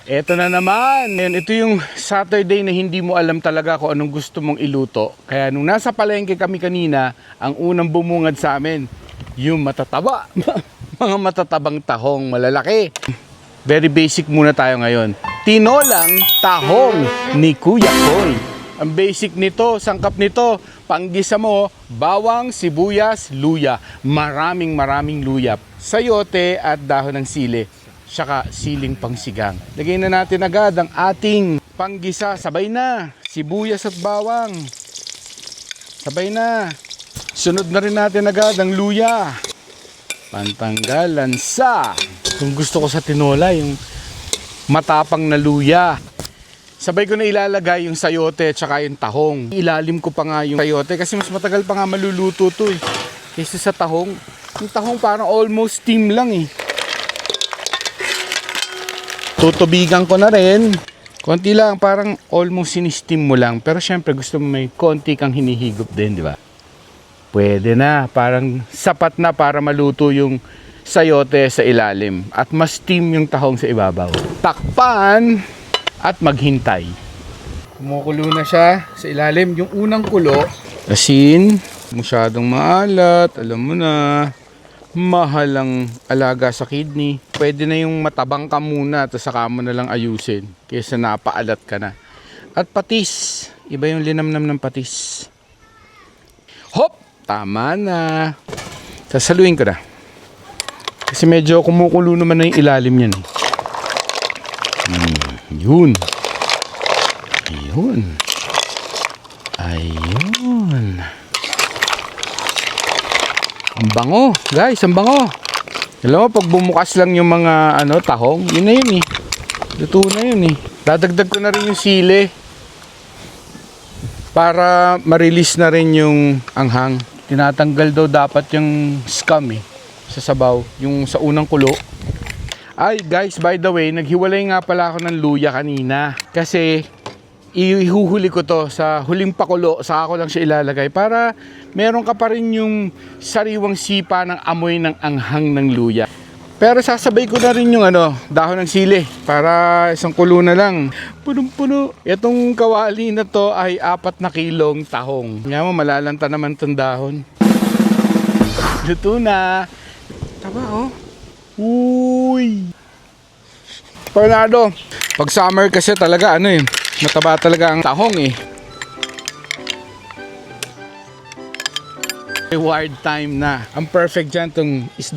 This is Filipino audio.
Eto na naman. Ito yung Saturday na hindi mo alam talaga kung anong gusto mong iluto. Kaya nung nasa palengke kami kanina, ang unang bumungad sa amin, yung matataba. Mga matatabang tahong malalaki. Very basic muna tayo ngayon. Tinolang tahong ni Kuya Koy. Ang basic nito, sangkap nito, panggisa mo, bawang, sibuyas, luya. Maraming luya. Sayote at dahon ng sili. Saka siling pangsigang. Lagay na natin agad ang ating panggisa. Sabay na. Sibuyas at bawang. Sabay na. Sunod na rin natin agad ang luya. Pantanggal lansa. Kung gusto ko sa tinola, yung matapang na luya. Sabay ko na ilalagay yung sayote at saka yung tahong. Ilalim ko pa nga yung sayote kasi mas matagal pa nga maluluto to eh. Kaysa sa tahong. Yung tahong parang almost steam lang eh. Tutubigan ko na rin. Konti lang, parang almost sinistim mo lang. Pero syempre gusto mo may konti kang hinihigop din, di ba? Pwede na. Parang sapat na para maluto yung sayote sa ilalim. At mas steam yung tahong sa ibabaw. Takpan at maghintay. Kumukulo na siya sa ilalim. Yung unang kulo, asin. Masyadong maalat. Alam mo na. Mahal ang alaga sa kidney. Pwede na yung matabang ka muna at saka mo na lang ayusin kaysa napaalat ka na. At patis. Iba yung linamnam ng patis. Hop! Tama na. Sasaluin ko na. Kasi medyo kumukulo naman na yung ilalim yan. Yun. Ayun. Ayun. Ang bango, guys, ang bango. Alam mo, pag bumukas lang yung mga tahong, yun na yun eh. Luto na yun eh. Dadagdag ko na rin yung sili para ma-release na rin yung anghang. Tinatanggal daw dapat yung scum eh, sa sabaw, yung sa unang kulo. Ay guys, by the way, naghiwalay nga pala ako ng luya kanina. Kasi ihuhuli ko to sa huling pakulo, saka ko lang siya ilalagay para meron ka pa rin yung sariwang sipa ng amoy ng anghang ng luya. Pero sasabay ko na rin yung dahon ng sili para isang kulo na lang. Punong-puno. Itong kawali na to ay 4 na kilong tahong. Nga mo, malalanta naman tong dahon. Luto na. Taba oh. Uy. Panado. Pag summer kasi talaga mataba talaga ang tahong eh. Reward time na. Ang perfect dyan tong isda